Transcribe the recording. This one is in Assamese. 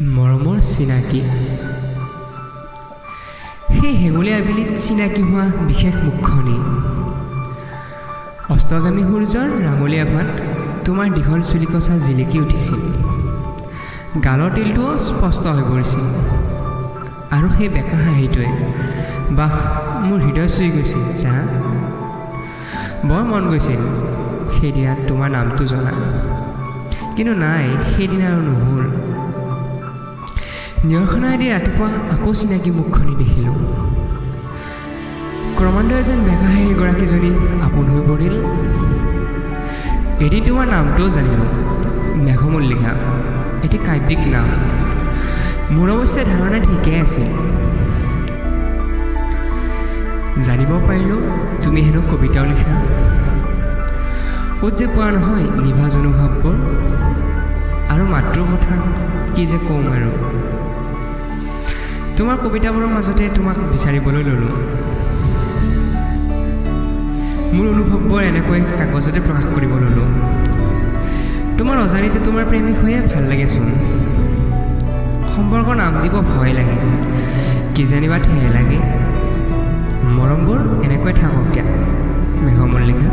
মৰমৰ চিনাকি। সেই হেঙুলীয়া আবেলিত চিনাকি হোৱা বিশেষ মুখনি, অস্তগামী সূৰ্যৰ ৰাঙলীয়া ভাত তোমাৰ দীঘল চুলিকচা জিলিকি উঠিছিল। গালৰ তিলটোও স্পষ্ট হৈ পৰিছিল, আৰু সেই বেকা হাঁহিটোৱে বাহ মোৰ হৃদয় চুই গৈছিল জানা। বৰ মন গৈছিল সেইদিনা তোমাৰ নামটো জনা, কিন্তু নাই, সেইদিনা আৰু নহ'ল। নিৰখনাইদি ৰাতিপুৱা আকৌ চিনাকি মুখখনি দেখিলোঁ। ক্ৰমান্বয়ে যেন বেকাহাঁহি এগৰাকীজনী আপোন হৈ পৰিল। এদিন তোমাৰ নামটোও জানিলোঁ, মেঘমল্লিকা, এটি কাব্যিক নাম। মোৰ অৱশ্যে ধাৰণা ঠিকেই আছিল। জানিব পাৰিলোঁ তুমি হেনো কবিতাও লিখা। ক'ত যে পোৱা নহয় নিভাঁজ অনুভৱবোৰ, আৰু মাতৃৰ কথা কি যে কওঁ আৰু। তোমাৰ কবিতাবোৰৰ মাজতে তোমাক বিচাৰিবলৈ ল'লোঁ। মোৰ অনুভৱবোৰ এনেকৈ কাগজতে প্ৰকাশ কৰিব ল'লোঁ। তোমাৰ অজানিতে তোমাৰ প্ৰেমিক হৈয়ে ভাল লাগেচোন। সম্পৰ্কৰ নাম দিব ভয় লাগে, কিজানিবা ঠেহ লাগে। মৰমবোৰ এনেকৈ থাকক দিয়া মেঘমল্লিকা।